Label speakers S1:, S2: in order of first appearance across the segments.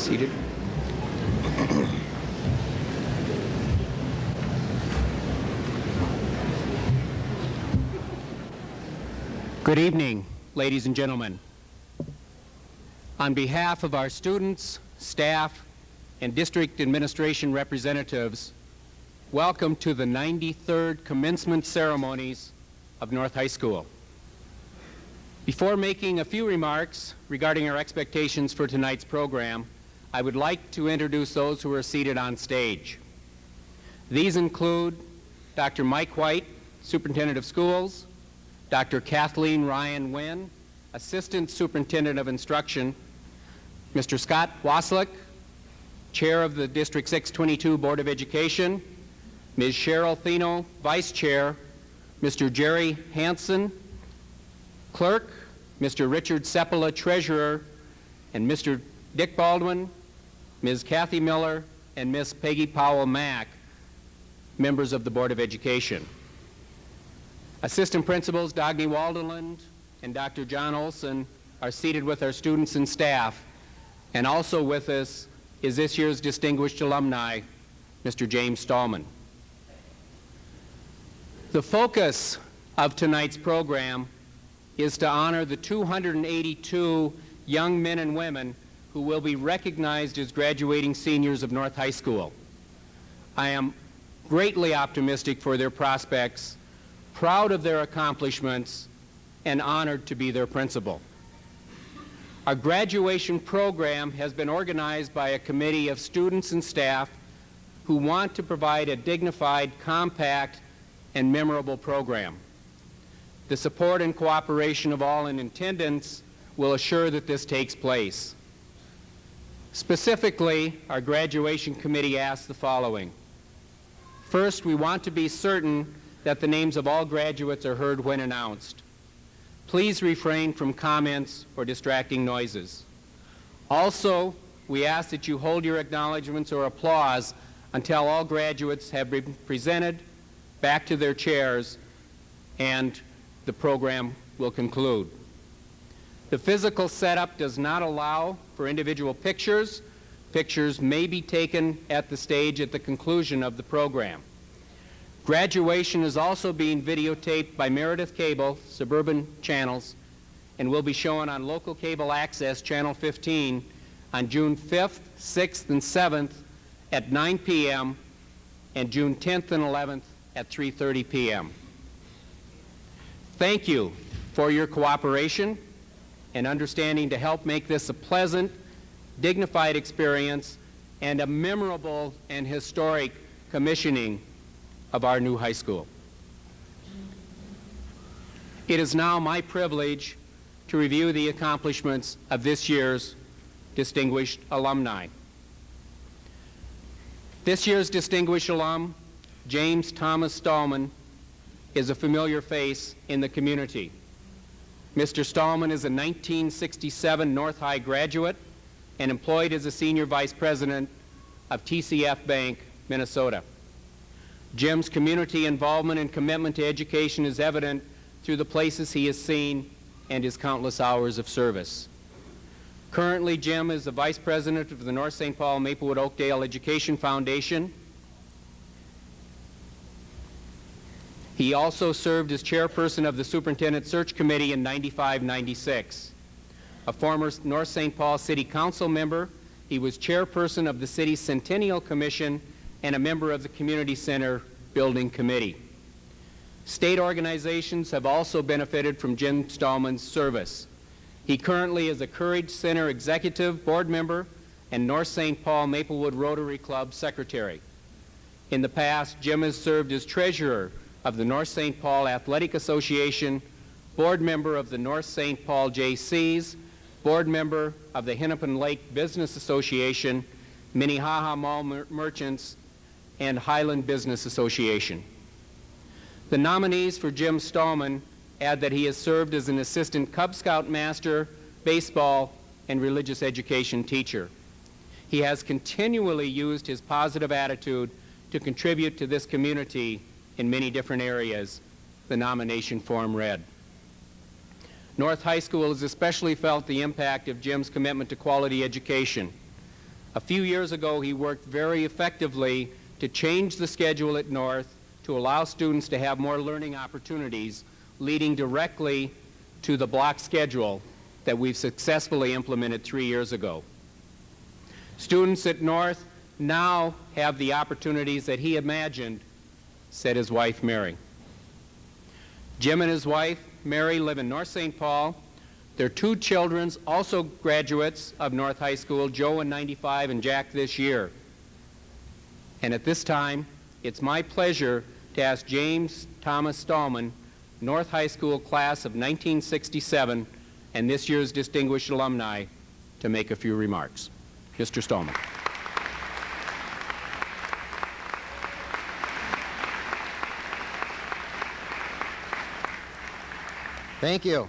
S1: Seated. Good evening, ladies and gentlemen. On behalf of our students, staff, and district administration representatives, welcome to the 93rd commencement ceremonies of North High School. Before making a few remarks regarding our expectations for tonight's program, I would like to introduce those who are seated on stage. These include Dr. Mike White, Superintendent of Schools, Dr. Kathleen Ryan Wynn, Assistant Superintendent of Instruction, Mr. Scott Waslick, Chair of the District 622 Board of Education, Ms. Cheryl Thino, Vice Chair, Mr. Jerry Hansen, Clerk, Mr. Richard Sepula, Treasurer, and Mr. Dick Baldwin, Ms. Kathy Miller, and Ms. Peggy Powell-Mack, members of the Board of Education. Assistant Principals Dagny Waldeland and Dr. John Olson are seated with our students and staff, and also with us is this year's distinguished alumni, Mr. James Stallman. The focus of tonight's program is to honor the 282 young men and women who will be recognized as graduating seniors of North High School. I am greatly optimistic for their prospects, proud of their accomplishments, and honored to be their principal. Our graduation program has been organized by a committee of students and staff who want to provide a dignified, compact, and memorable program. The support and cooperation of all in attendance will assure that this takes place. Specifically, our graduation committee asks the following. First, we want to be certain that the names of all graduates are heard when announced. Please refrain from comments or distracting noises. Also, we ask that you hold your acknowledgments or applause until all graduates have been presented back to their chairs and the program will conclude. The physical setup does not allow for individual pictures. Pictures may be taken at the stage at the conclusion of the program. Graduation is also being videotaped by Meredith Cable, suburban channels, and will be shown on local cable access, Channel 15, on June 5th, 6th, and 7th at 9 p.m. and June 10th and 11th at 3:30 p.m. Thank you for your cooperation and understanding to help make this a pleasant, dignified experience and a memorable and historic commissioning of our new high school. It is now my privilege to review the accomplishments of this year's distinguished alumni. This year's distinguished alum, James Thomas Stallman, is a familiar face in the community. Mr. Stallman is a 1967 North High graduate and employed as a senior vice president of TCF Bank, Minnesota. Jim's community involvement and commitment to education is evident through the places he has seen and his countless hours of service. Currently, Jim is the vice president of the North St. Paul Maplewood Oakdale Education Foundation. He also served as chairperson of the Superintendent Search Committee in 95-96. A former North St. Paul City Council member, he was chairperson of the city's Centennial Commission and a member of the Community Center Building Committee. State organizations have also benefited from Jim Stallman's service. He currently is a Courage Center executive board member and North St. Paul Maplewood Rotary Club secretary. In the past, Jim has served as treasurer of the North St. Paul Athletic Association, board member of the North St. Paul Jaycees, board member of the Hennepin Lake Business Association, Minnehaha Mall Merchants, and Highland Business Association. The nominees for Jim Stallman add that he has served as an assistant Cub Scout master, baseball, and religious education teacher. He has continually used his positive attitude to contribute to this community in many different areas, the nomination form read. North High School has especially felt the impact of Jim's commitment to quality education. A few years ago, he worked very effectively to change the schedule at North to allow students to have more learning opportunities, leading directly to the block schedule that we've successfully implemented 3 years ago. Students at North now have the opportunities that he imagined, said his wife, Mary. Jim and his wife, Mary, live in North St. Paul. Their two children, also graduates of North High School, Joe in 95 and Jack this year. And at this time, it's my pleasure to ask James Thomas Stallman, North High School class of 1967, and this year's distinguished alumni, to make a few remarks. Mr. Stallman.
S2: Thank you.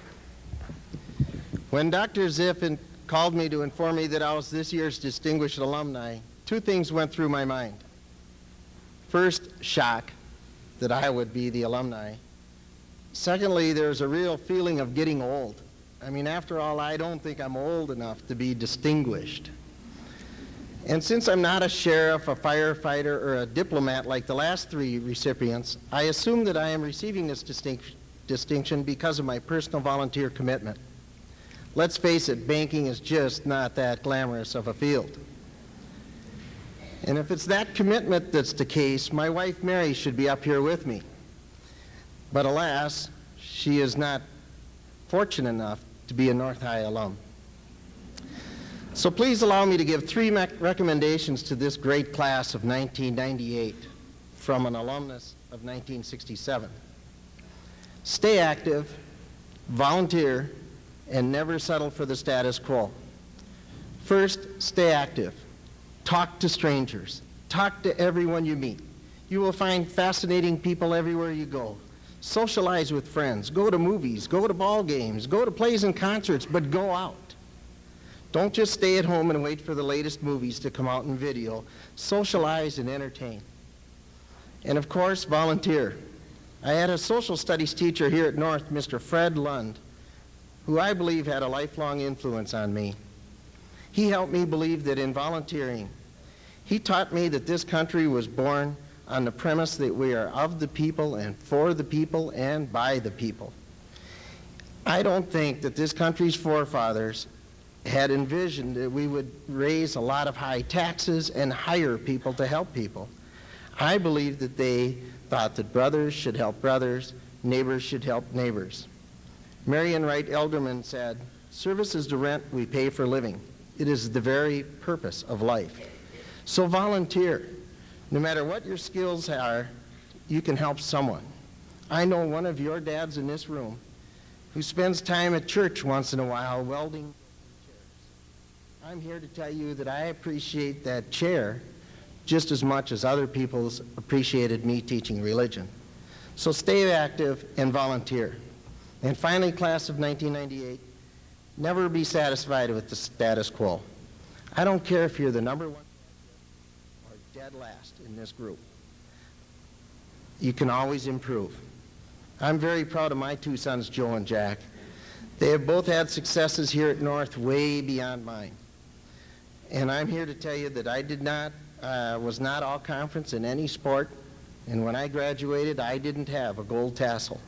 S2: When Dr. Ziff called me to inform me that I was this year's distinguished alumni, two things went through my mind. First, shock that I would be the alumni. Secondly, there's a real feeling of getting old. I mean, after all, I don't think I'm old enough to be distinguished. And since I'm not a sheriff, a firefighter, or a diplomat like the last three recipients, I assume that I am receiving this distinction because of my personal volunteer commitment. Let's face it, banking is just not that glamorous of a field. And if it's that commitment that's the case, my wife Mary should be up here with me. But alas, she is not fortunate enough to be a North High alum. So please allow me to give three recommendations to this great class of 1998 from an alumnus of 1967. Stay active, volunteer, and never settle for the status quo. First, stay active. Talk to strangers. Talk to everyone you meet. You will find fascinating people everywhere you go. Socialize with friends. Go to movies. Go to ball games. Go to plays and concerts, but go out. Don't just stay at home and wait for the latest movies to come out in video. Socialize and entertain. And of course, volunteer. I had a social studies teacher here at North, Mr. Fred Lund, who I believe had a lifelong influence on me. He helped me believe that in volunteering, he taught me that this country was born on the premise that we are of the people and for the people and by the people. I don't think that this country's forefathers had envisioned that we would raise a lot of high taxes and hire people to help people. I believe that they thought that brothers should help brothers, neighbors should help neighbors. Marion Wright Elderman said, "Service is the rent we pay for living. It is the very purpose of life." So volunteer. No matter what your skills are, you can help someone. I know one of your dads in this room who spends time at church once in a while welding chairs. I'm here to tell you that I appreciate that chair just as much as other people's appreciated me teaching religion. So stay active and volunteer. And finally, class of 1998, never be satisfied with the status quo. I don't care if you're the number one or dead last in this group. You can always improve. I'm very proud of my two sons, Joe and Jack. They have both had successes here at North way beyond mine. And I'm here to tell you that I was not all conference in any sport, and when I graduated, I didn't have a gold tassel.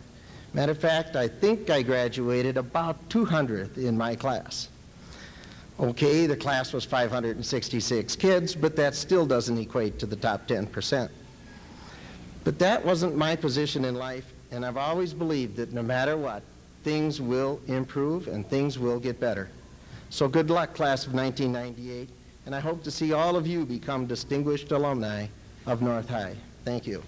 S2: Matter of fact, I think I graduated about 200th in my class. Okay, the class was 566 kids, but that still doesn't equate to the top 10%. But that wasn't my position in life, and I've always believed that no matter what, things will improve and things will get better. So good luck, class of 1998, and I hope to see all of you become distinguished alumni of North High. Thank you.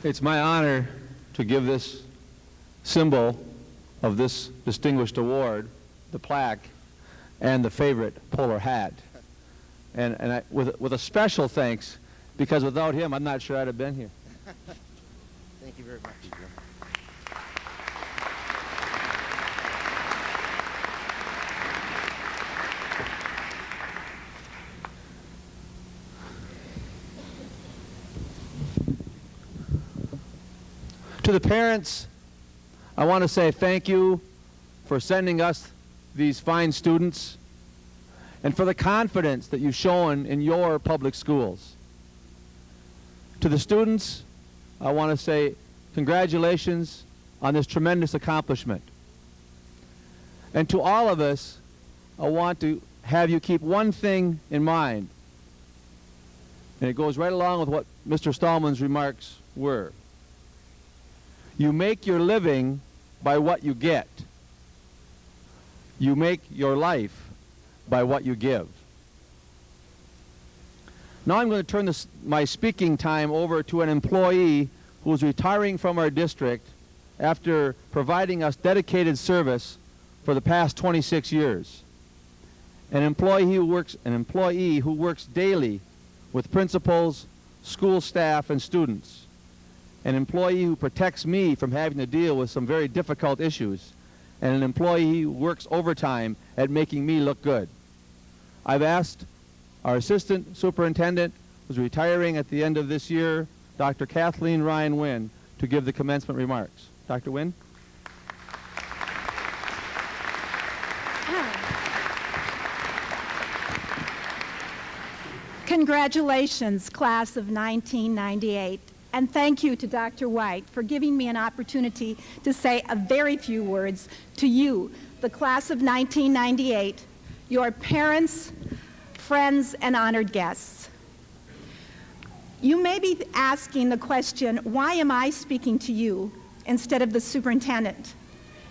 S3: It's my honor to give this symbol of this distinguished award, the plaque, and the favorite polar hat. And with a special thanks, because without him, I'm not sure I'd have been here.
S2: Thank you very much.
S3: To the parents, I want to say thank you for sending us these fine students and for the confidence that you've shown in your public schools. To the students, I want to say congratulations on this tremendous accomplishment. And to all of us, I want to have you keep one thing in mind, and it goes right along with what Mr. Stallman's remarks were. You make your living by what you get. You make your life by what you give. Now I'm going to turn my speaking time over to an employee who is retiring from our district after providing us dedicated service for the past 26 years. An employee who works daily with principals, school staff, and students. An employee who protects me from having to deal with some very difficult issues, and an employee who works overtime at making me look good. I've asked our assistant superintendent, who's retiring at the end of this year, Dr. Kathleen Ryan Wynn, to give the commencement remarks. Dr. Wynn?
S4: Congratulations, class of 1998. And thank you to Dr. White for giving me an opportunity to say a very few words to you, the class of 1998, your parents, friends, and honored guests. You may be asking the question, why am I speaking to you instead of the superintendent?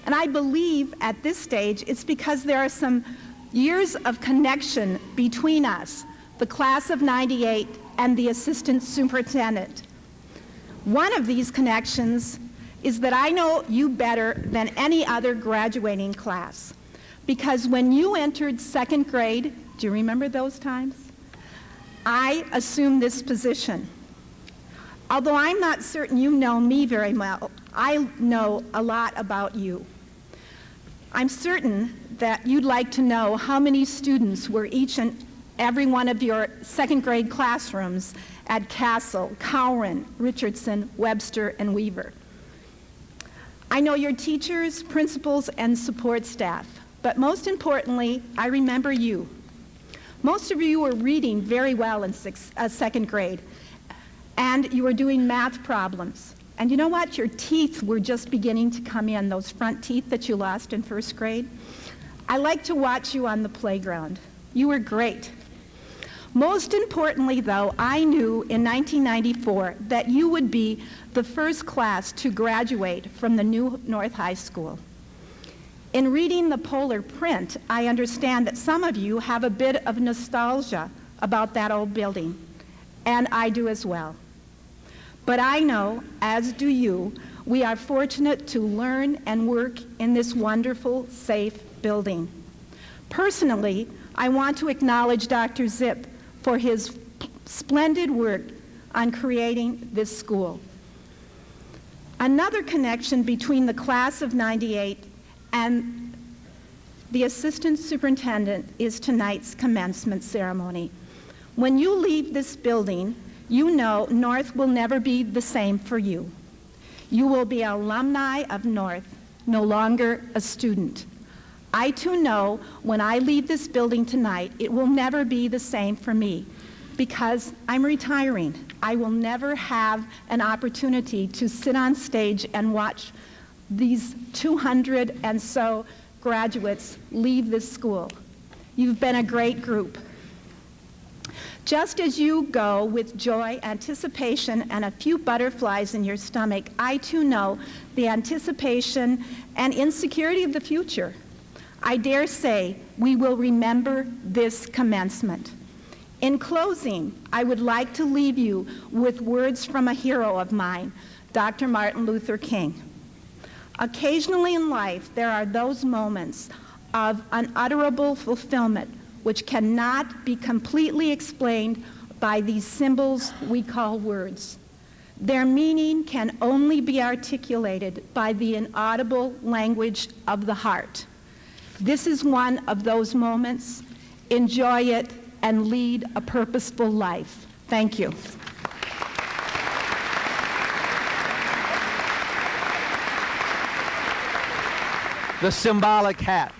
S4: And I believe at this stage it's because there are some years of connection between us, the class of 98 and the assistant superintendent. One of these connections is that I know you better than any other graduating class. Because when you entered second grade, do you remember those times? I assumed this position. Although I'm not certain you know me very well, I know a lot about you. I'm certain that you'd like to know how many students were each and every one of your second grade classrooms at Castle, Cowran, Richardson, Webster, and Weaver. I know your teachers, principals, and support staff, but most importantly, I remember you. Most of you were reading very well in second grade, and you were doing math problems. And you know what? Your teeth were just beginning to come in, those front teeth that you lost in first grade. I like to watch you on the playground. You were great. Most importantly, though, I knew in 1994 that you would be the first class to graduate from the new North High School. In reading the Polar print, I understand that some of you have a bit of nostalgia about that old building, and I do as well. But I know, as do you, we are fortunate to learn and work in this wonderful, safe building. Personally, I want to acknowledge Dr. Zip for his splendid work on creating this school. Another connection between the class of '98 and the assistant superintendent is tonight's commencement ceremony. When you leave this building, you know North will never be the same for you. You will be alumni of North, no longer a student. I too know when I leave this building tonight, it will never be the same for me because I'm retiring. I will never have an opportunity to sit on stage and watch these 200 and so graduates leave this school. You've been a great group. Just as you go with joy, anticipation, and a few butterflies in your stomach, I too know the anticipation and insecurity of the future. I dare say we will remember this commencement. In closing, I would like to leave you with words from a hero of mine, Dr. Martin Luther King. Occasionally in life, there are those moments of unutterable fulfillment which cannot be completely explained by these symbols we call words. Their meaning can only be articulated by the inaudible language of the heart. This is one of those moments. Enjoy it and lead a purposeful life. Thank you.
S3: The symbolic hat.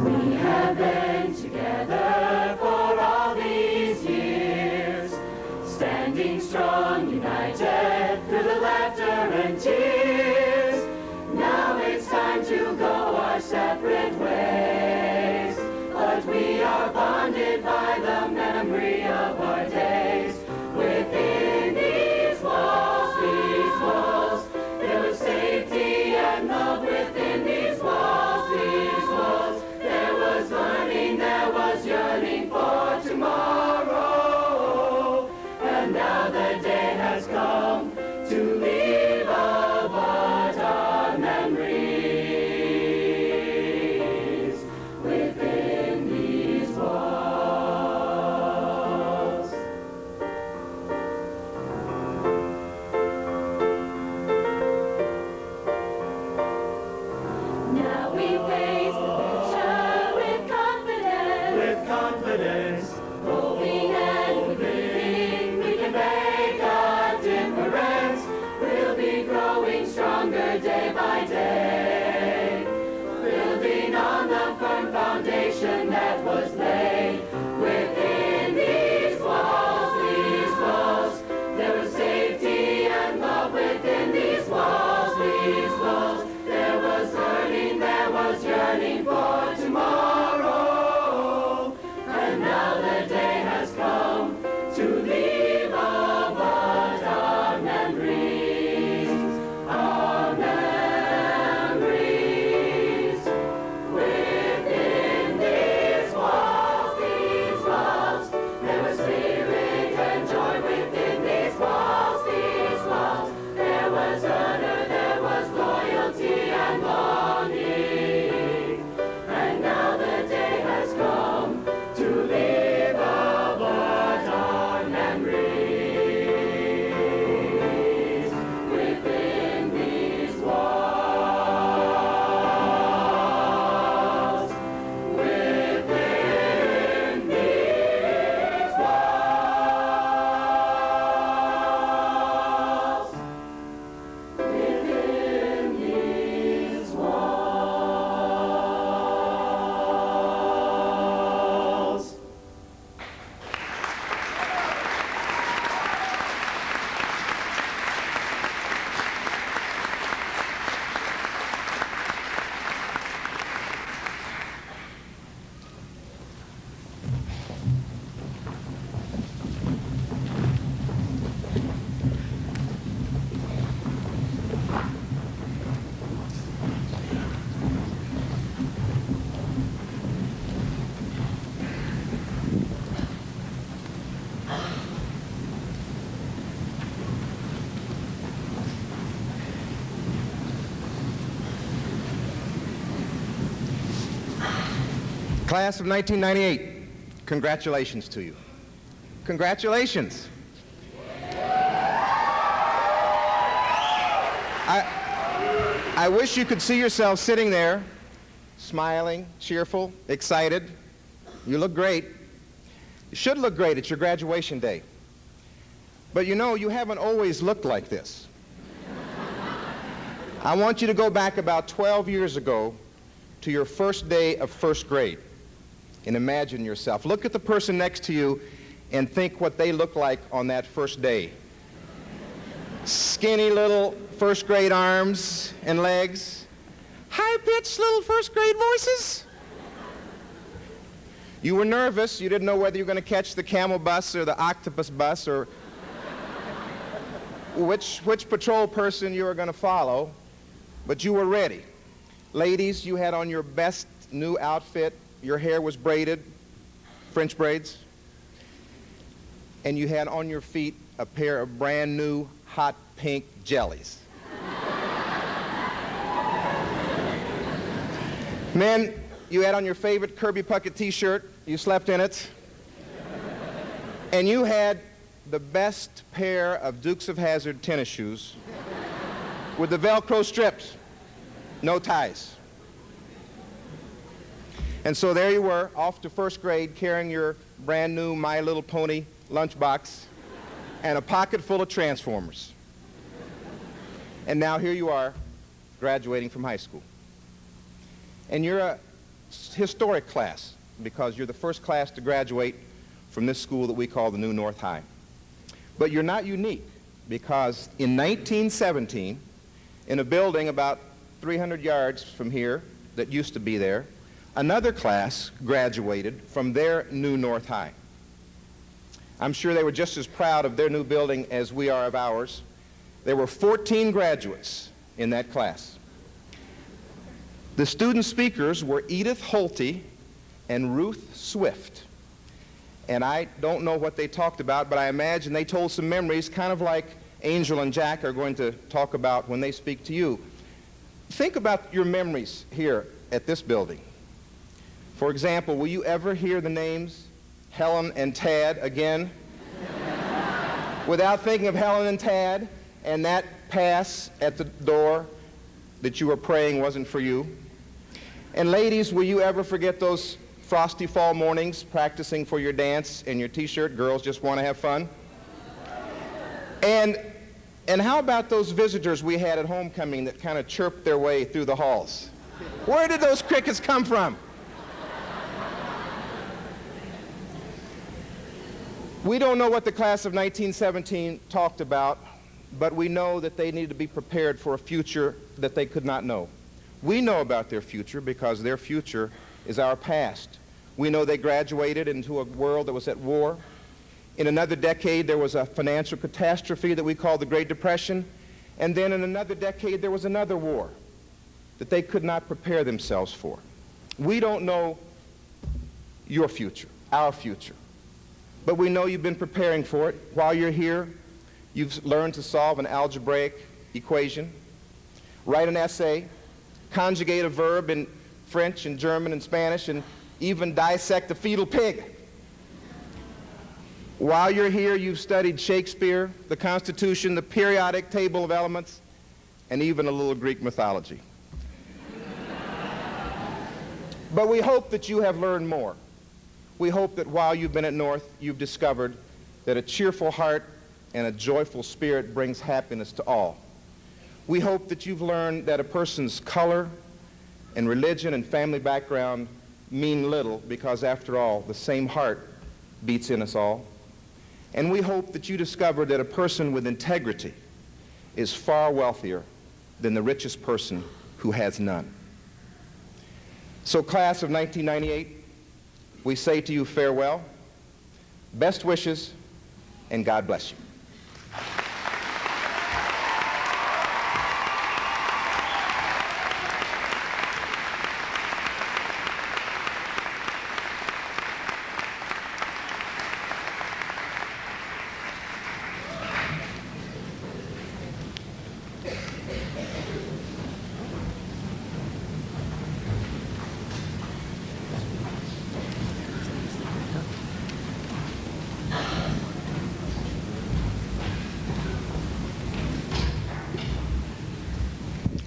S5: We have been together for all these years, standing strong, united through the laughter and tears. Now it's time to go our separate ways, but we are bonded by the memory of our days. Within these walls, there was safety and love within these walls, There was learning, there was yearning for tomorrow. And now the day has come to leave a but our memories within these walls. Now we face the future with confidence, hoping and believing we can make a difference. We'll be growing stronger day by day, building on the firm foundation that was laid. Within these walls, there was safety and love within these walls, There was learning, there was yearning
S6: Class of 1998, congratulations to you. Congratulations. I wish you could see yourself sitting there, smiling, cheerful, excited. You look great. You should look great at your graduation day. But you know, you haven't always looked like this. I want you to go back about 12 years ago to your first day of first grade and imagine yourself. Look at the person next to you and think what they look like on that first day. Skinny little first grade arms and legs, high-pitched little first grade voices. You were nervous. You didn't know whether you were going to catch the camel bus or the octopus bus or which patrol person you were going to follow, but you were ready. Ladies, you had on your best new outfit. Your hair was braided, French braids, and you had on your feet a pair of brand new hot pink jellies. Men, you had on your favorite Kirby Puckett t-shirt. You slept in it. And you had the best pair of Dukes of Hazzard tennis shoes with the Velcro strips, no ties. And so there you were, off to first grade, carrying your brand new My Little Pony lunchbox and a pocket full of Transformers. And now here you are, graduating from high school. And you're a historic class because you're the first class to graduate from this school that we call the New North High. But you're not unique because in 1917, in a building about 300 yards from here that used to be there, another class graduated from their New North High. I'm sure they were just as proud of their new building as we are of ours. There were 14 graduates in that class. The student speakers were Edith Holty and Ruth Swift. And I don't know what they talked about, but I imagine they told some memories, kind of like Angel and Jack are going to talk about when they speak to you. Think about your memories here at this building. For example, will you ever hear the names Helen and Tad again? Without thinking of Helen and Tad and that pass at the door that you were praying wasn't for you? And ladies, will you ever forget those frosty fall mornings practicing for your dance and your t-shirt, girls just want to have fun? And how about those visitors we had at homecoming that kind of chirped their way through the halls? Where did those crickets come from? We don't know what the class of 1917 talked about, but we know that they need to be prepared for a future that they could not know. We know about their future because their future is our past. We know they graduated into a world that was at war. In another decade, there was a financial catastrophe that we call the Great Depression. And then in another decade, there was another war that they could not prepare themselves for. We don't know your future, our future. But we know you've been preparing for it. While you're here, you've learned to solve an algebraic equation, write an essay, conjugate a verb in French and German and Spanish, and even dissect a fetal pig. While you're here, you've studied Shakespeare, the Constitution, the periodic table of elements, and even a little Greek mythology. But we hope that you have learned more. We hope that while you've been at North, you've discovered that a cheerful heart and a joyful spirit brings happiness to all. We hope that you've learned that a person's color and religion and family background mean little because, after all, the same heart beats in us all. And we hope that you discover that a person with integrity is far wealthier than the richest person who has none. So, class of 1998, we say to you farewell, best wishes, and God bless you.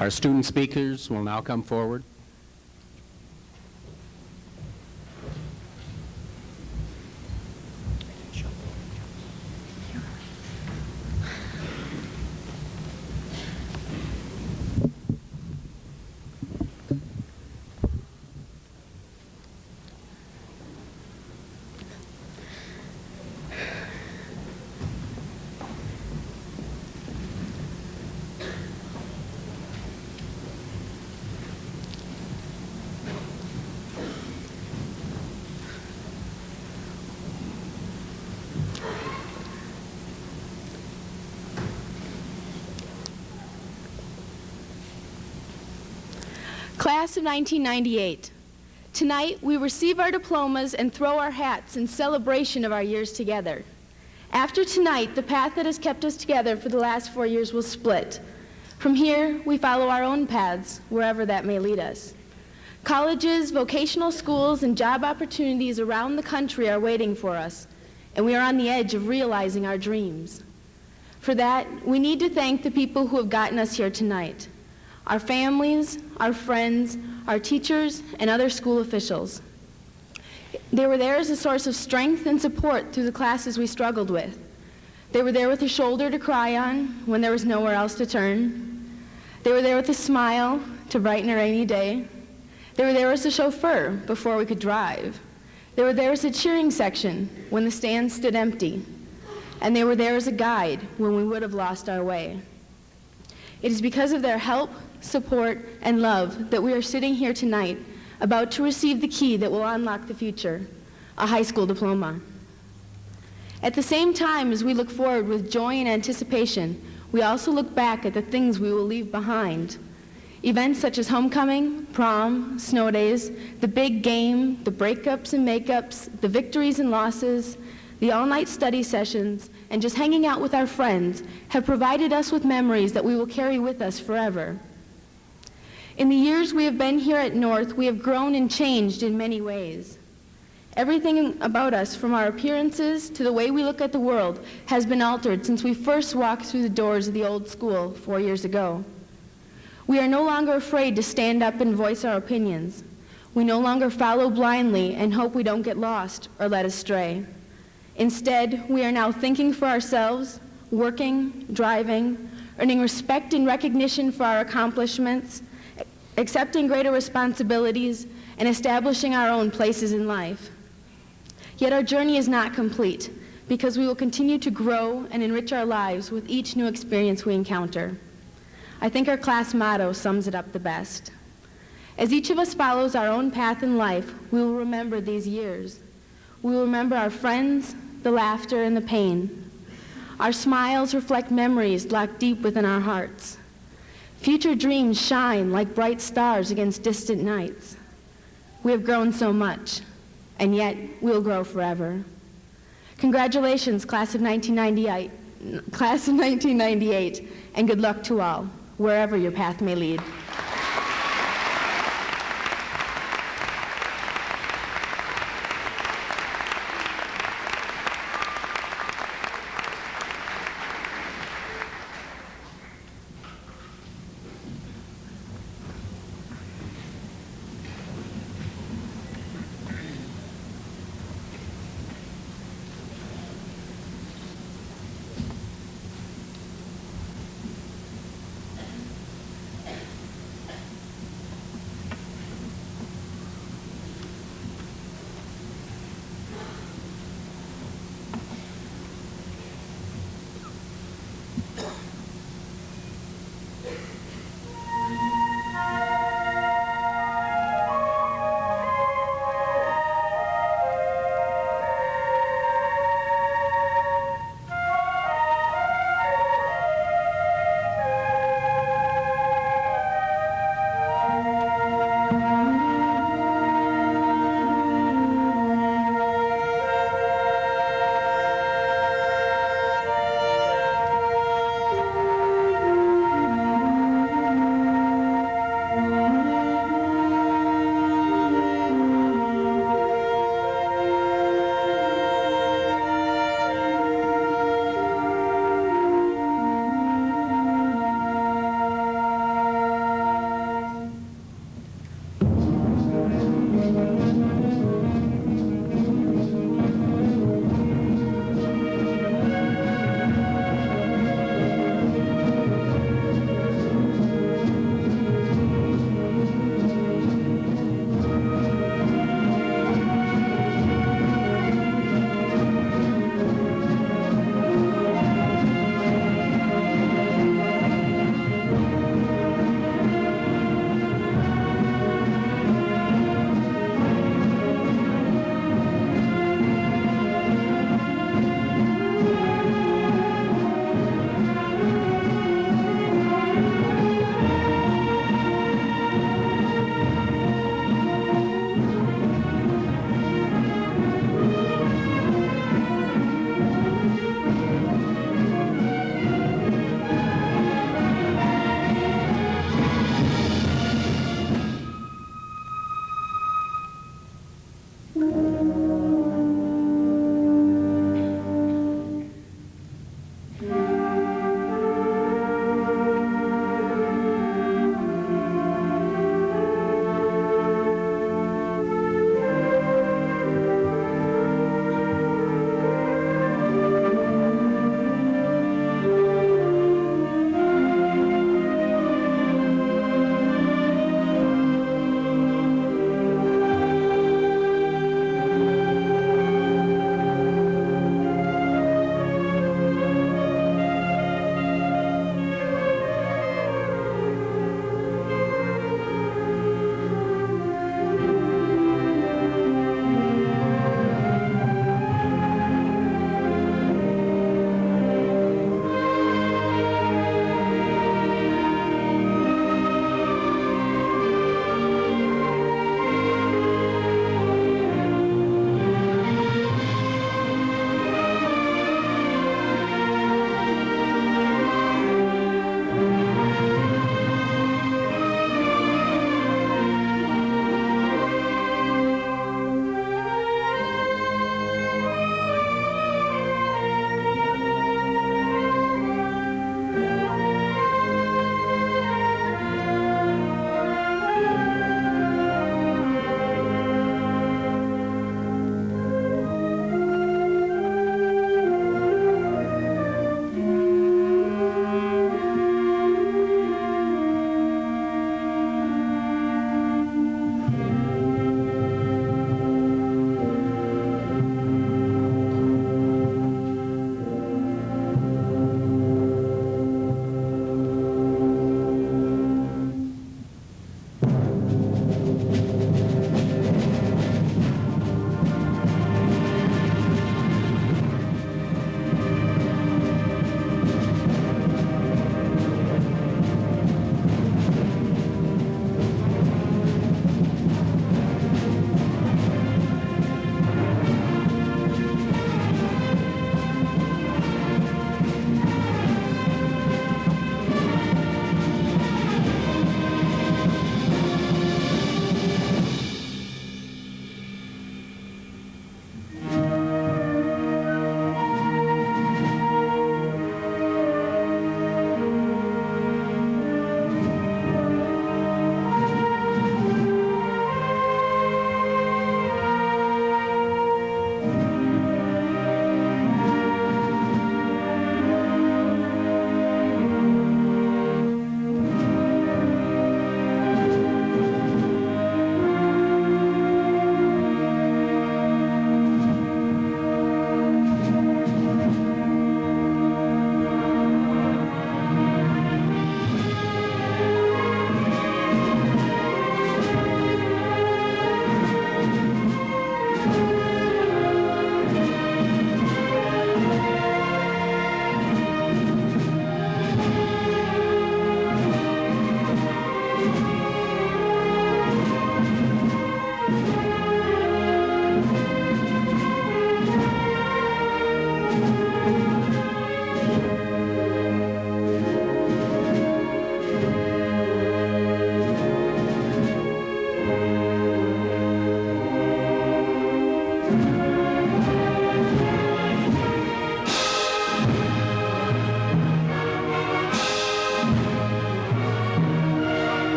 S1: Our student speakers will now come forward.
S7: Class of 1998. Tonight, we receive our diplomas and throw our hats in celebration of our years together. After tonight, the path that has kept us together for the last 4 years will split. From here, we follow our own paths, wherever that may lead us. Colleges, vocational schools, and job opportunities around the country are waiting for us, and we are on the edge of realizing our dreams. For that, we need to thank the people who have gotten us here tonight: our families, our friends, our teachers, and other school officials. They were there as a source of strength and support through the classes we struggled with. They were there with a shoulder to cry on when there was nowhere else to turn. They were there with a smile to brighten a rainy day. They were there as a chauffeur before we could drive. They were there as a cheering section when the stands stood empty. And they were there as a guide when we would have lost our way. It is because of their help, support, and love that we are sitting here tonight, about to receive the key that will unlock the future, a high school diploma. At the same time as we look forward with joy and anticipation, we also look back at the things we will leave behind. Events such as homecoming, prom, snow days, the big game, the breakups and makeups, the victories and losses, the all-night study sessions, and just hanging out with our friends have provided us with memories that we will carry with us forever. In the years we have been here at North, we have grown and changed in many ways. Everything about us, from our appearances to the way we look at the world, has been altered since we first walked through the doors of the old school 4 years ago. We are no longer afraid to stand up and voice our opinions. We no longer follow blindly and hope we don't get lost or led astray. Instead, we are now thinking for ourselves, working, driving, earning respect and recognition for our accomplishments, accepting greater responsibilities, and establishing our own places in life. Yet our journey is not complete, because we will continue to grow and enrich our lives with each new experience we encounter. I think our class motto sums it up the best. As each of us follows our own path in life, we will remember these years. We will remember our friends, the laughter, and the pain. Our smiles reflect memories locked deep within our hearts. Future dreams shine like bright stars against distant nights. We have grown so much, and yet we'll grow forever. Congratulations, class of 1998, and good luck to all, wherever your path may lead.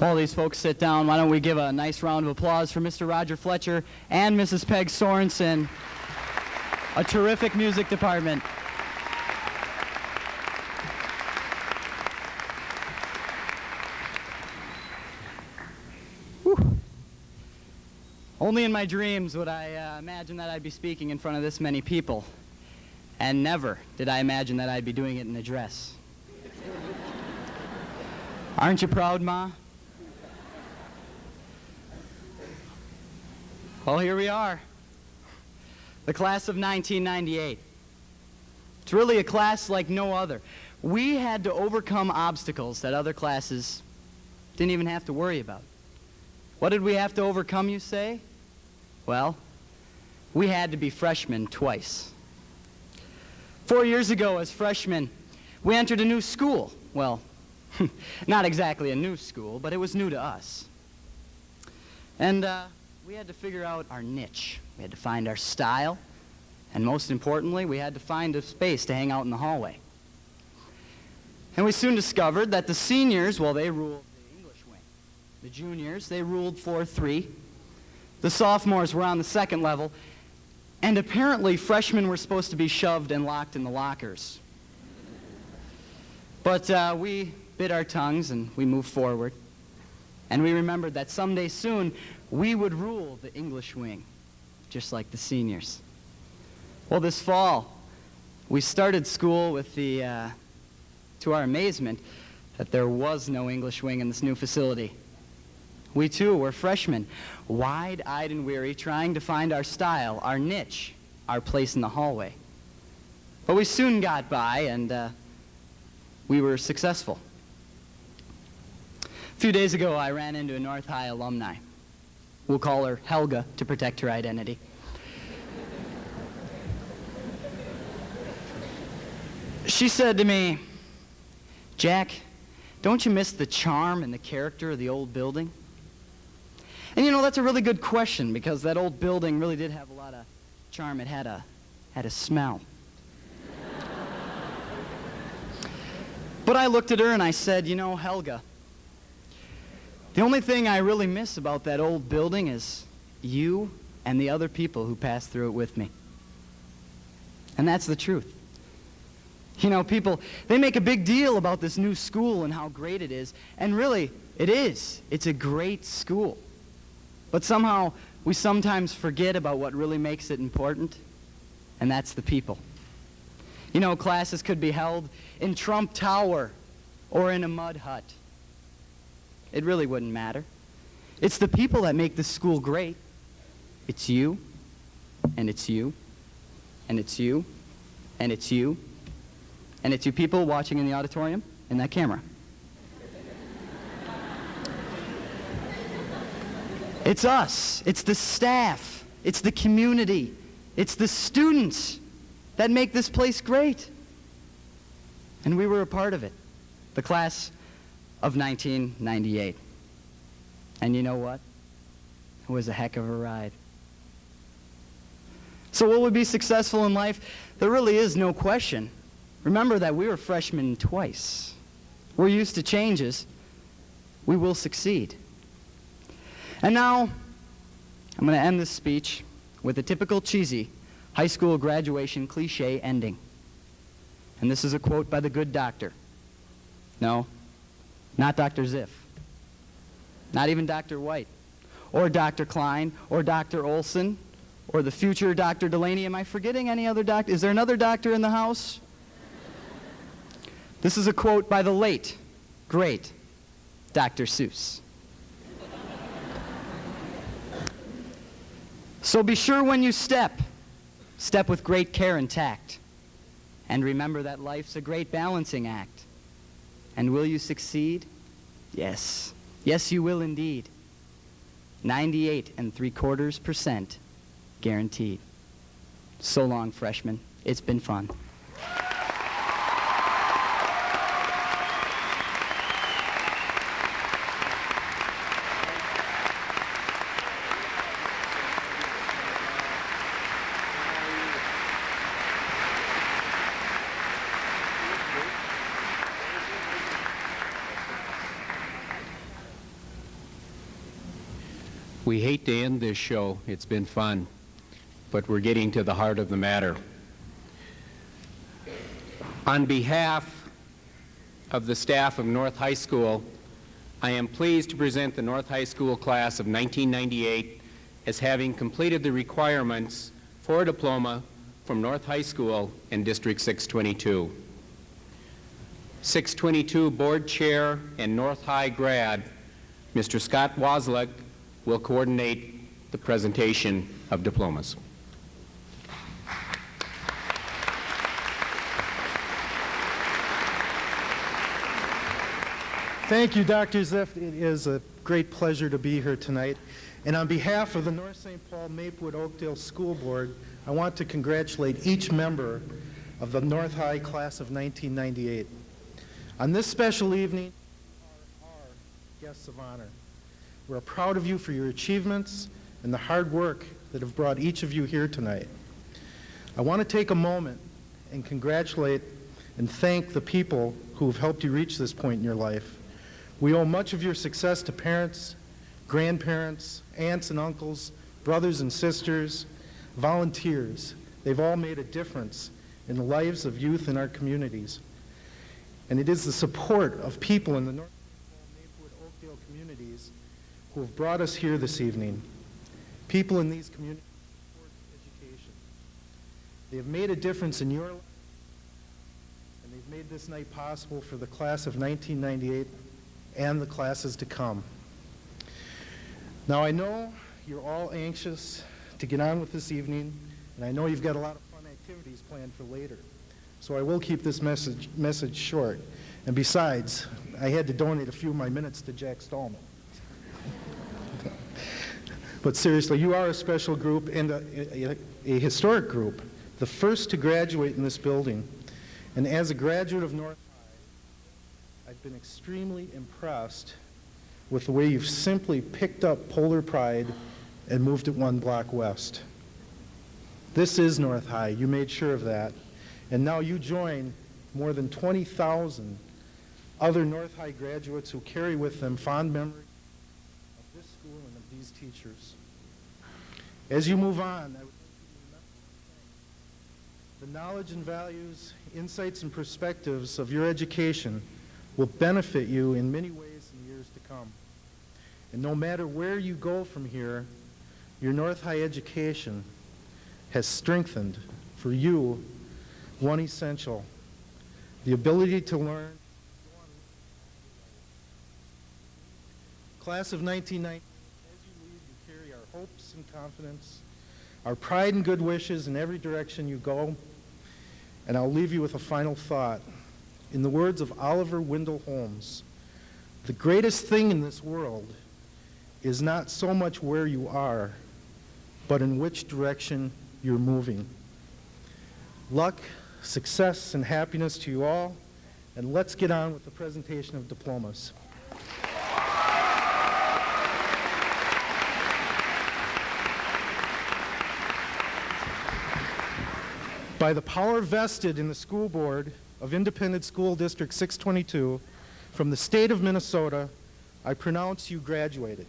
S8: While these folks sit down, why don't we give a nice round of applause for Mr. Roger Fletcher and Mrs. Peg Sorensen, a terrific music department. Whew. Only in my dreams would I imagine that I'd be speaking in front of this many people. And never did I imagine that I'd be doing it in a dress. Aren't you proud, Ma? Well, here we are. The class of 1998. It's really a class like no other. We had to overcome obstacles that other classes didn't even have to worry about. What did we have to overcome, you say? Well, we had to be freshmen twice. 4 years ago, as freshmen, we entered a new school. Well, not exactly a new school, but it was new to us. And we had to figure out our niche. We had to find our style. And most importantly, we had to find a space to hang out in the hallway. And we soon discovered that the seniors, well, they ruled the English wing. The juniors, they ruled floor 3. The sophomores were on the second level. And apparently, freshmen were supposed to be shoved and locked in the lockers. But we bit our tongues and we moved forward. And we remembered that someday soon, we would rule the English wing, just like the seniors. Well, this fall, we started school with to our amazement, that there was no English wing in this new facility. We, too, were freshmen, wide-eyed and weary, trying to find our style, our niche, our place in the hallway. But we soon got by, and we were successful. A few days ago, I ran into a North High alumni. We'll call her Helga to protect her identity. She said to me, "Jack, don't you miss the charm and the character of the old building?" And you know, that's a really good question, because that old building really did have a lot of charm. It had a smell. But I looked at her and I said, "You know, Helga, the only thing I really miss about that old building is you and the other people who passed through it with me." And that's the truth. You know, people, they make a big deal about this new school and how great it is. And really, it is. It's a great school. But somehow, we sometimes forget about what really makes it important, and that's the people. You know, classes could be held in Trump Tower or in a mud hut. It really wouldn't matter. It's the people that make this school great. It's you, and it's you, and it's you, and it's you, and it's you people watching in the auditorium and that camera. It's us. It's the staff. It's the community. It's the students that make this place great. And we were a part of it. The class of 1998. And you know what? It was a heck of a ride. So will we be successful in life? There really is no question. Remember that we were freshmen twice. We're used to changes. We will succeed. And now, I'm going to end this speech with a typical cheesy high school graduation cliche ending. And this is a quote by the good doctor. No, not Dr. Ziff. Not even Dr. White. Or Dr. Klein. Or Dr. Olson. Or the future Dr. Delaney. Am I forgetting any other doctor? Is there another doctor in the house? This is a quote by the late, great Dr. Seuss. So be sure when you step with great care and tact. And remember that life's a great balancing act. And will you succeed? Yes. Yes, you will indeed. 98.75% guaranteed. So long, freshmen. It's been fun.
S1: We hate to end this show. It's been fun, but we're getting to the heart of the matter. On behalf of the staff of North High School, I am pleased to present the North High School class of 1998 as having completed the requirements for a diploma from North High School in District 622. 622 Board Chair and North High grad, Mr. Scott Wozliak, will coordinate the presentation of diplomas.
S9: Thank you, Dr. Ziff. It is a great pleasure to be here tonight. And on behalf of the North St. Paul Maplewood Oakdale School Board, I want to congratulate each member of the North High class of 1998. On this special evening, you are our guests of honor. We're proud of you for your achievements and the hard work that have brought each of you here tonight. I want to take a moment and congratulate and thank the people who have helped you reach this point in your life. We owe much of your success to parents, grandparents, aunts and uncles, brothers and sisters, volunteers. They've all made a difference in the lives of youth in our communities. And it is the support of people in the North Maplewood Oakdale communities who have brought us here this evening. People in these communities support education. They have made a difference in your life, and they've made this night possible for the class of 1998 and the classes to come. Now, I know you're all anxious to get on with this evening, and I know you've got a lot of fun activities planned for later. So I will keep this message short. And besides, I had to donate a few of my minutes to Jack Stallman. But seriously, you are a special group and a historic group, the first to graduate in this building. And as a graduate of North High, I've been extremely impressed with the way you've simply picked up Polar Pride and moved it one block west. This is North High. You made sure of that. And now you join more than 20,000 other North High graduates who carry with them fond memories of this school and of these teachers. As you move on, I would like you to remember the knowledge and values, insights and perspectives of your education will benefit you in many ways in the years to come. And no matter where you go from here, your North High education has strengthened for you one essential, the ability to learn. Class of 1990, as you leave, you carry our hopes and confidence, our pride and good wishes in every direction you go. And I'll leave you with a final thought. In the words of Oliver Wendell Holmes, the greatest thing in this world is not so much where you are, but in which direction you're moving. Luck, success, and happiness to you all, and let's get on with the presentation of diplomas. By the power vested in the school board of Independent School District 622 from the state of Minnesota, I pronounce you graduated.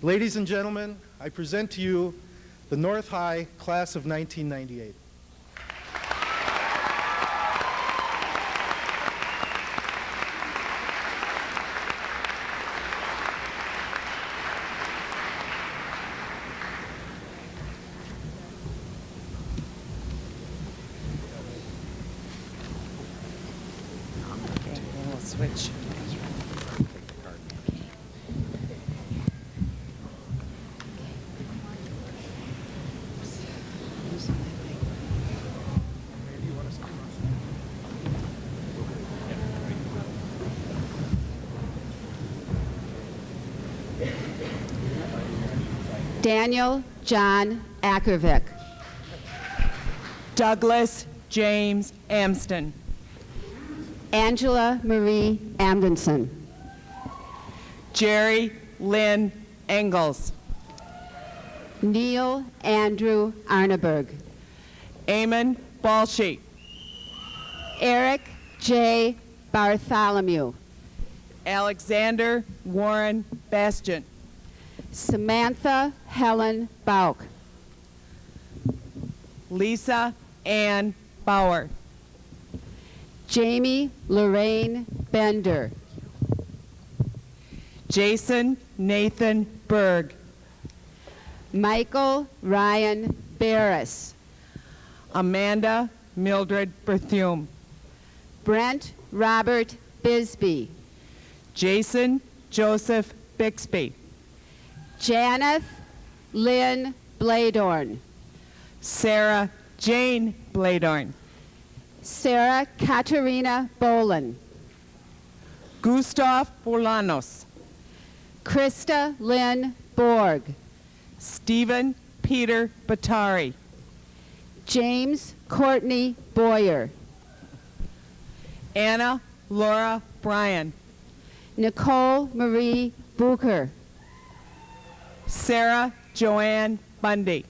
S9: Ladies and gentlemen, I present to you the North High class of 1998.
S10: Switch.
S11: Daniel John Ackervick.
S10: Douglas James Amston.
S11: Angela Marie Amundsen.
S10: Jerry Lynn Engels.
S11: Neil Andrew Arneberg.
S10: Eamon Balshe.
S11: Eric J. Bartholomew.
S10: Alexander Warren Bastian.
S11: Samantha Helen Bauk.
S10: Lisa Ann Bauer.
S11: Jamie Lorraine Bender.
S10: Jason Nathan Berg.
S11: Michael Ryan Barris.
S10: Amanda Mildred Berthume.
S11: Brent Robert Bisbee.
S10: Jason Joseph Bixby.
S11: Janeth Lynn Bladorn.
S10: Sarah Jane Bladorn.
S11: Sarah Katerina Bolin.
S10: Gustav Bolanos.
S11: Krista Lynn Borg.
S10: Stephen Peter Batari.
S11: James Courtney Boyer.
S10: Anna Laura Bryan.
S11: Nicole Marie Bucher.
S10: Sarah Joanne Bundy.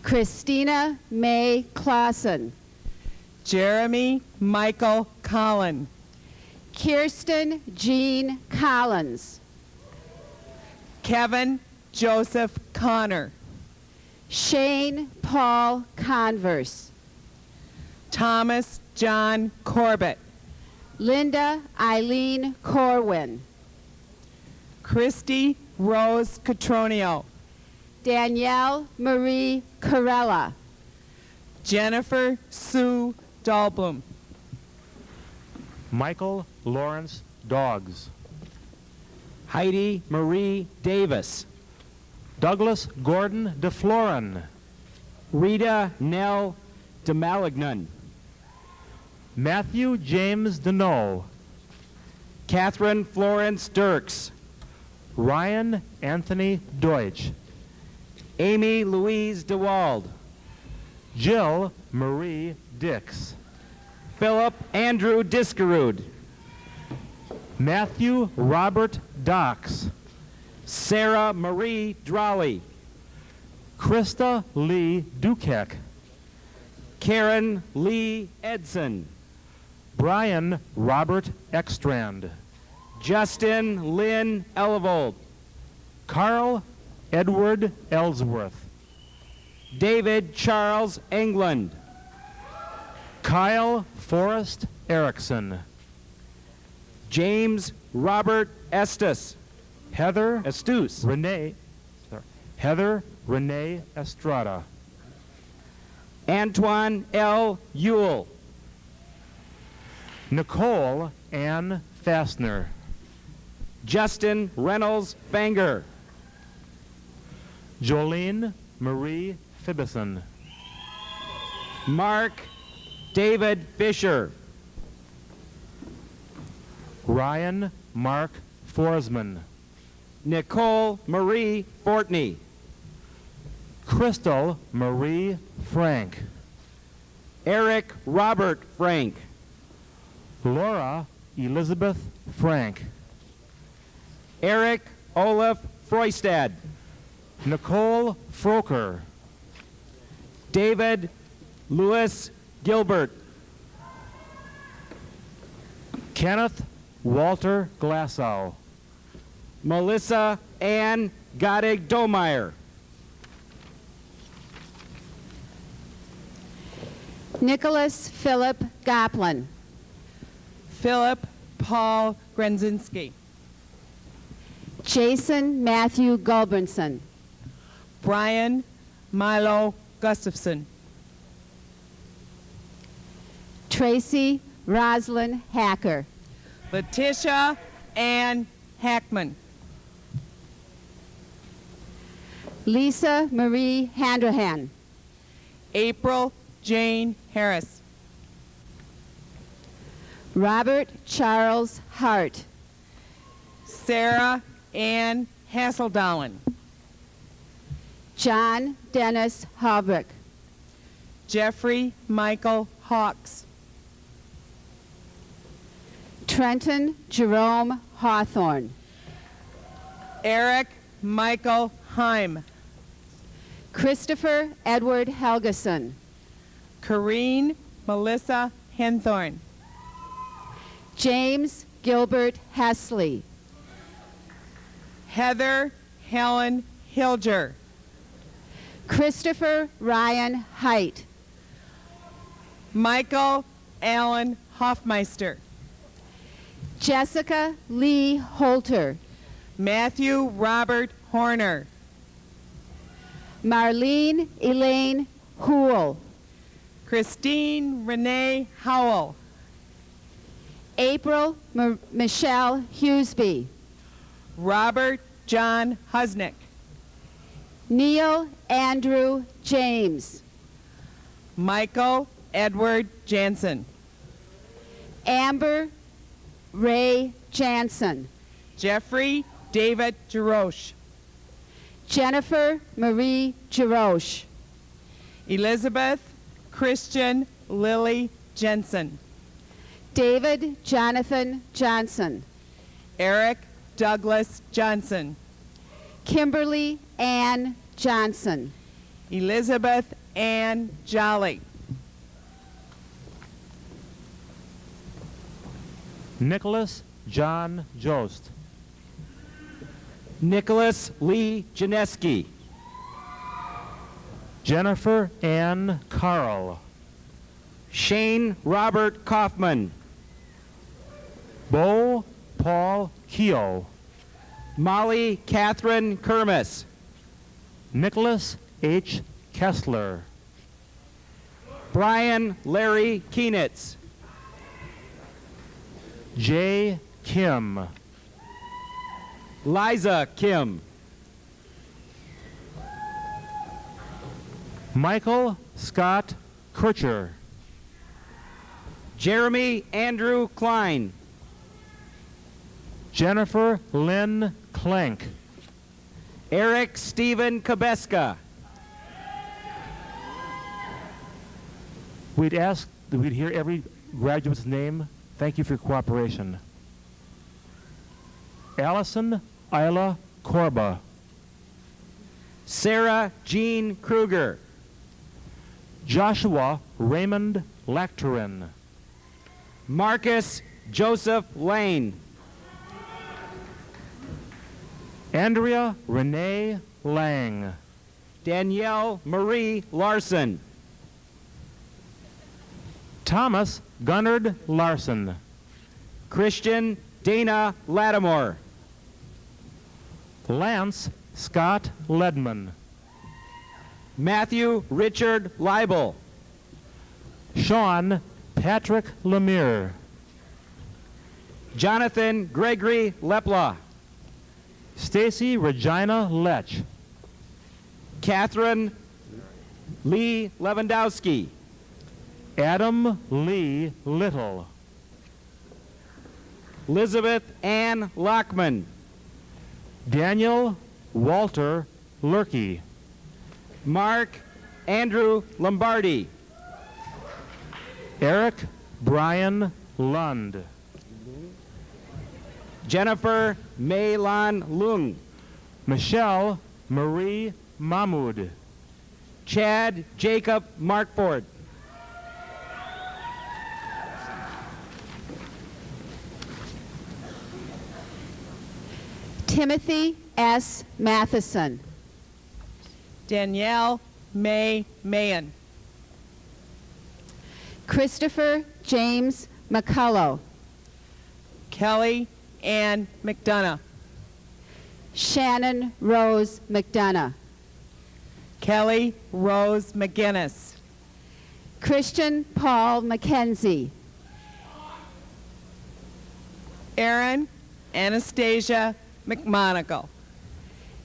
S11: Christina May Clausen.
S10: Jeremy Michael Collin.
S11: Kirsten Jean Collins.
S10: Kevin Joseph Connor.
S11: Shane Paul Converse.
S10: Thomas John Corbett.
S11: Linda Eileen Corwin.
S10: Christy Rose Catronio.
S11: Danielle Marie Corella.
S10: Jennifer Sue Dahlblum.
S12: Michael Lawrence Doggs.
S1: Heidi Marie Davis.
S12: Douglas Gordon DeFloren.
S1: Rita Nell DeMalignan.
S12: Matthew James Deneau.
S1: Catherine Florence Dirks.
S12: Ryan Anthony Deutsch.
S1: Amy Louise DeWald.
S12: Jill Marie Dix.
S1: Philip Andrew Diskerud.
S12: Matthew Robert Docks.
S1: Sarah Marie Drawley.
S12: Krista Lee Dukek.
S1: Karen Lee Edson.
S12: Brian Robert Ekstrand.
S1: Justin Lynn Ellevold.
S12: Carl Edward Ellsworth.
S1: David Charles England.
S12: Kyle Forrest Erickson.
S1: James Robert Estes.
S12: Heather
S1: Estus.
S12: Heather Renee Estrada.
S1: Antoine L. Ewell.
S12: Nicole Ann Fastner.
S1: Justin Reynolds Fanger.
S12: Jolene Marie Fibison.
S1: Mark David Fisher.
S12: Ryan Mark Forsman.
S1: Nicole Marie Fortney.
S12: Crystal Marie Frank.
S1: Eric Robert Frank.
S12: Laura Elizabeth Frank.
S1: Eric Olaf Freustad.
S12: Nicole Froker.
S1: David Louis Gilbert.
S12: Kenneth Walter Glassow.
S1: Melissa Ann Godig Domeyer.
S11: Nicholas Philip Goplin.
S10: Philip Paul Grenzinski.
S11: Jason Matthew Gulbranson.
S10: Brian Milo Gustafson.
S11: Tracy Roslyn Hacker.
S10: Letitia Ann Hackman.
S11: Lisa Marie Handrahan.
S10: April Jane Harris.
S11: Robert Charles Hart.
S10: Sarah Ann Hasseldalen.
S11: John Dennis Halbrick.
S10: Jeffrey Michael Hawks.
S11: Trenton Jerome Hawthorne.
S10: Eric Michael Heim.
S11: Christopher Edward Helgeson.
S10: Corrine Melissa Henthorn.
S11: James Gilbert Hesley.
S10: Heather Helen Hilger.
S11: Christopher Ryan Height.
S10: Michael Allen Hoffmeister.
S11: Jessica Lee Holter.
S10: Matthew Robert Horner.
S11: Marlene Elaine Houle.
S10: Christine Renee Howell.
S11: April Michelle Hughesby.
S10: Robert John Husnick.
S11: Neil Andrew James.
S10: Michael Edward Jansen.
S11: Amber Ray Jansen.
S10: Jeffrey David Jarosh.
S11: Jennifer Marie Jarosh.
S10: Elizabeth Christian Lily Jensen.
S11: David Jonathan Johnson.
S10: Eric Douglas Johnson.
S11: Kimberly Ann Johnson.
S10: Elizabeth Ann Jolly.
S12: Nicholas John Jost.
S1: Nicholas Lee Janeski.
S12: Jennifer Ann Carl.
S1: Shane Robert Kaufman.
S12: Bo Paul Keogh.
S1: Molly Catherine Kermis.
S12: Nicholas H. Kessler.
S1: Brian Larry Keenitz.
S12: J. Kim.
S1: Liza Kim.
S12: Michael Scott Kircher.
S1: Jeremy Andrew Klein.
S12: Jennifer Lynn Klenk.
S1: Eric Stephen Kabeska.
S12: We'd ask that we'd hear every graduate's name. Thank you for your cooperation. Allison Isla Corba.
S1: Sarah Jean Kruger.
S12: Joshua Raymond Lacterin.
S1: Marcus Joseph Lane.
S12: Andrea Renee Lang.
S1: Danielle Marie Larson.
S12: Thomas Gunnard Larson.
S1: Christian Dana Lattimore.
S12: Lance Scott Ledman.
S1: Matthew Richard Leibel.
S12: Sean Patrick Lemire.
S1: Jonathan Gregory Lepla.
S12: Stacy Regina Lech.
S1: Catherine Lee Lewandowski.
S12: Adam Lee Little.
S1: Elizabeth Ann Lockman.
S12: Daniel Walter Lurkey.
S1: Mark Andrew Lombardi.
S12: Eric Brian Lund.
S1: Jennifer Mei-Lan Lung.
S12: Michelle Marie Mahmoud.
S1: Chad Jacob Markford.
S11: Timothy S. Matheson.
S10: Danielle May Mahan.
S11: Christopher James McCullough.
S10: Kelly Ann McDonough.
S11: Shannon Rose McDonough.
S10: Kelly Rose McGinnis.
S11: Christian Paul McKenzie.
S10: Aaron Anastasia McMonagle.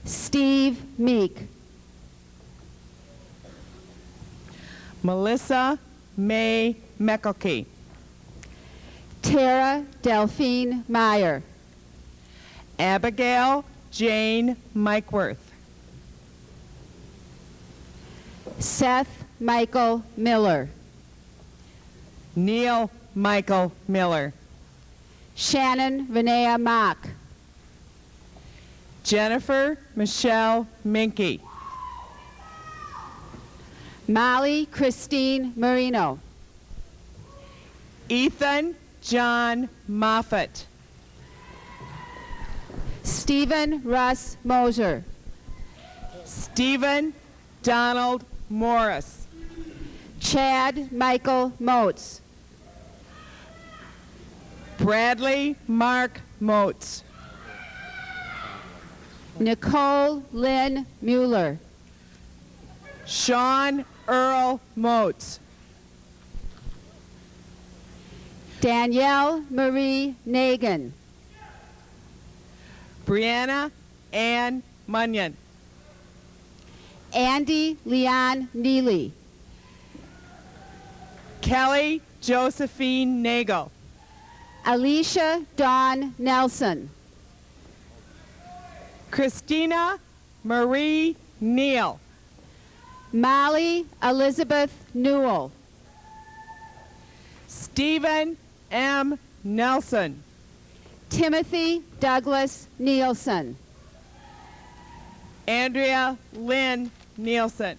S11: Steve Meek.
S10: Melissa May McElkey.
S11: Tara Delphine Meyer.
S10: Abigail Jane Mikeworth.
S11: Seth Michael Miller.
S10: Neil Michael Miller.
S11: Shannon Renea Mock.
S10: Jennifer Michelle Minky.
S11: Molly Christine Marino.
S10: Ethan John Moffat.
S11: Stephen Russ Moser.
S10: Stephen Donald Morris.
S11: Chad Michael Moats.
S10: Bradley Mark Moats.
S11: Nicole Lynn Mueller.
S10: Sean Earl Moats.
S11: Danielle Marie Nagan.
S10: Brianna Ann Munyon.
S11: Andy Leon Neely.
S10: Kelly Josephine Nagel.
S11: Alicia Dawn Nelson.
S10: Christina Marie Neal.
S11: Molly Elizabeth Newell.
S10: Stephen M. Nelson.
S11: Timothy Douglas Nielsen.
S10: Andrea Lynn Nielsen.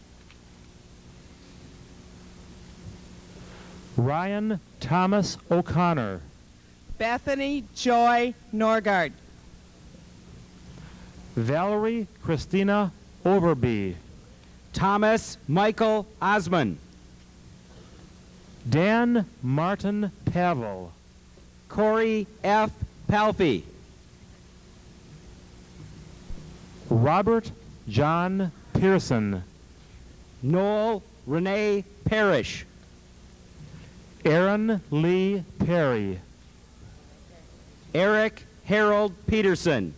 S12: Ryan Thomas O'Connor.
S10: Bethany Joy Norgard.
S12: Valerie Christina Overby.
S1: Thomas Michael Osman.
S12: Dan Martin Pavel.
S1: Corey F. Palfy.
S12: Robert John Pearson.
S1: Noel Renee Parrish.
S12: Aaron Lee Perry.
S1: Eric Harold Peterson.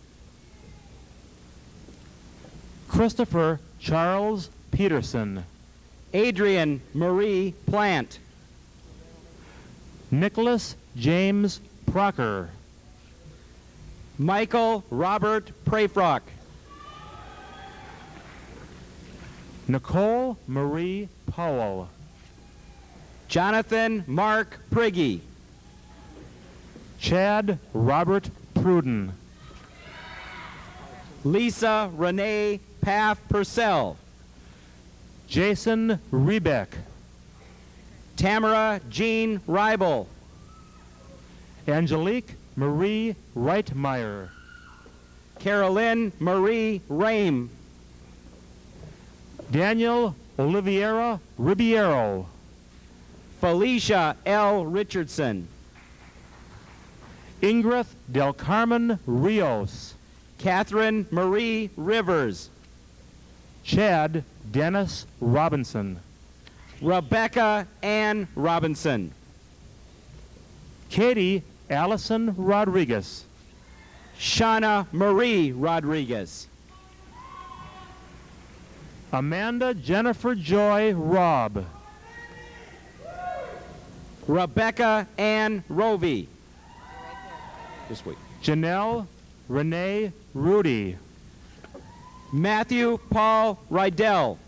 S12: Christopher Charles Peterson.
S1: Adrian Marie Plant.
S12: Nicholas James Procker.
S1: Michael Robert Prayfrock.
S12: Nicole Marie Powell.
S1: Jonathan Mark Priggy.
S12: Chad Robert Pruden.
S1: Lisa Renee Paff Purcell.
S12: Jason Rebeck.
S1: Tamara Jean Ribel.
S12: Angelique Marie Reitmeyer.
S1: Carolyn Marie Rame.
S12: Daniel Oliveira Ribeiro.
S1: Felicia L. Richardson.
S12: Ingrid Del Carmen Rios.
S1: Catherine Marie Rivers.
S12: Chad Dennis Robinson.
S1: Rebecca Ann Robinson.
S12: Katie Allison Rodriguez.
S1: Shauna Marie Rodriguez.
S12: Amanda Jennifer Joy Robb.
S1: Rebecca Ann Rovey. Just wait.
S12: Janelle Renee Rudy.
S1: Matthew Paul Rydell.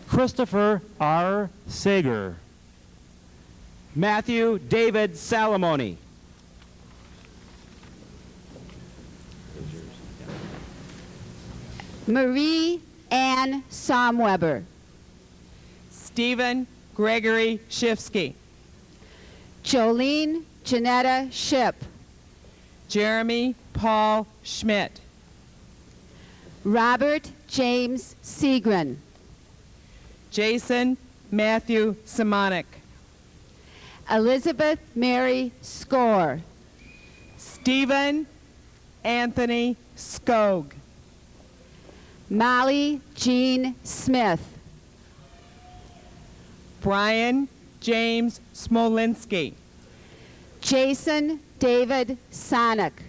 S12: Christopher R. Sager.
S1: Matthew David Salamone.
S11: Marie Ann Somweber.
S10: Stephen Gregory Shifsky.
S11: Jolene Janetta Ship.
S10: Jeremy Paul Schmidt.
S11: Robert James Segrin.
S10: Jason Matthew Simonik.
S11: Elizabeth Mary Score.
S10: Stephen Anthony Skog.
S11: Molly Jean Smith.
S10: Brian James Smolinski.
S11: Jason David Sonic.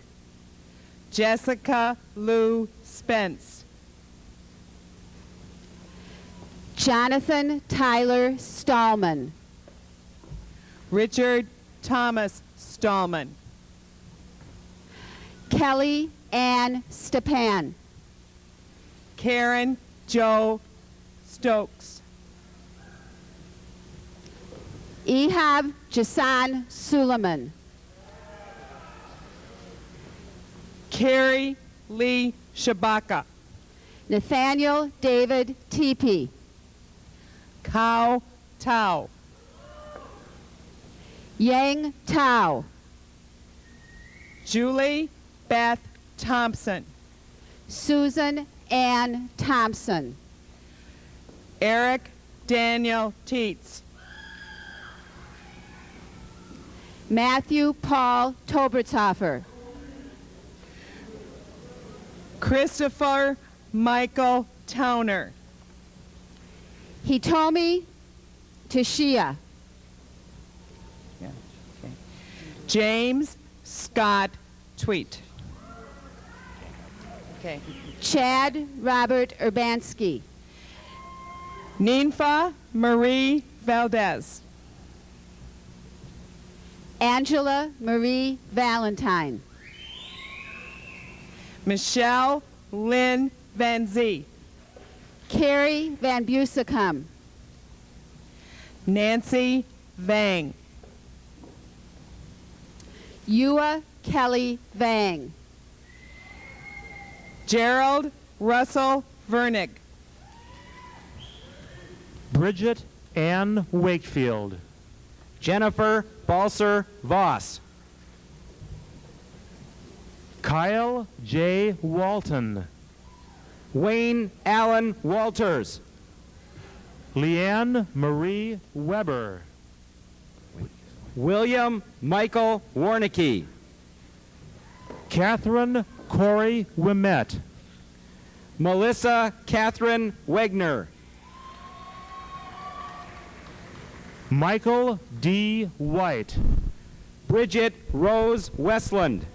S10: Jessica Lou Spence.
S11: Jonathan Tyler Stallman.
S10: Richard Thomas Stallman.
S11: Kelly Ann Stepan.
S10: Karen Joe Stokes.
S11: Ehab Jason Suleiman.
S10: Carrie Lee Shabaka.
S11: Nathaniel David Teepee.
S10: Kao Tao.
S11: Yang Tao.
S10: Julie Beth Thompson,
S11: Susan Ann Thompson,
S10: Eric Daniel Teets,
S11: Matthew Paul Tobertoffer,
S10: Christopher Michael Towner,
S11: Hitomi Tashia,
S10: James Scott Tweet. Okay.
S11: Chad Robert Urbanski,
S10: Ninfa Marie Valdez,
S11: Angela Marie Valentine,
S10: Michelle Lynn Van Zee,
S11: Carrie Van Bussicum,
S10: Nancy Vang,
S11: Ewa Kelly Vang,
S10: Gerald Russell Vernick,
S12: Bridget Ann Wakefield.
S1: Jennifer Balser Voss.
S12: Kyle J. Walton.
S1: Wayne Allen Walters.
S12: Leanne Marie Weber.
S1: William Michael Warnicki.
S12: Catherine Corey Wimet.
S1: Melissa Catherine Wegner.
S12: Michael D. White.
S1: Bridget Rose Westland.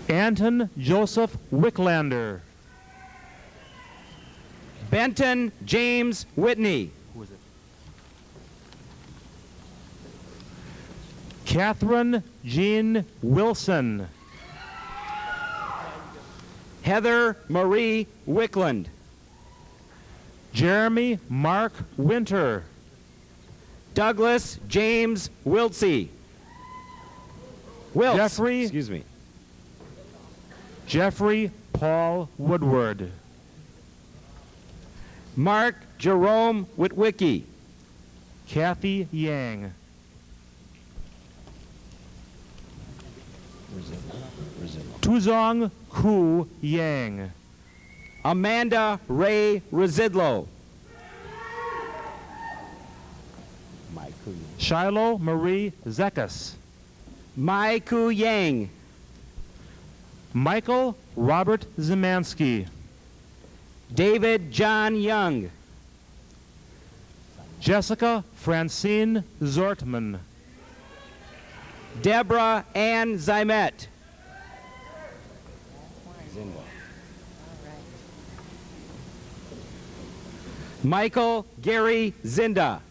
S12: Anton Joseph Wicklander.
S1: Benton James Whitney.
S12: Catherine Jean Wilson.
S1: Heather Marie Wickland.
S12: Jeremy Mark Winter.
S1: Douglas James Wiltsey. Wiltz,
S12: Jeffrey-
S1: excuse me.
S12: Jeffrey Paul Woodward.
S1: Mark Jerome Witwicky.
S12: Kathy Yang. Tuzong Ku Yang.
S1: Amanda Ray Residlo.
S12: Shiloh Marie Zekas.
S1: Mai Ku Yang.
S12: Michael Robert Zemanski.
S1: David John Young.
S12: Jessica Francine Zortman.
S1: Deborah Ann Zymet. Michael Gary Zinda.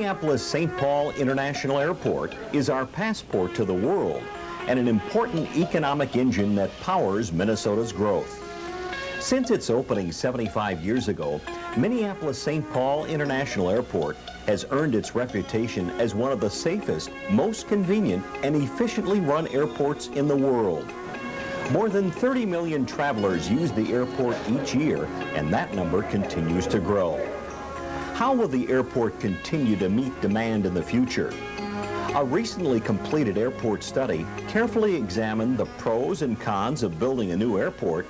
S13: Minneapolis-St. Paul International Airport is our passport to the world and an important economic engine that powers Minnesota's growth. Since its opening 75 years ago, Minneapolis-St. Paul International Airport has earned its reputation as one of the safest, most convenient, and efficiently run airports in the world. More than 30 million travelers use the airport each year, and that number continues to grow. How will the airport continue to meet demand in the future? A recently completed airport study carefully examined the pros and cons of building a new airport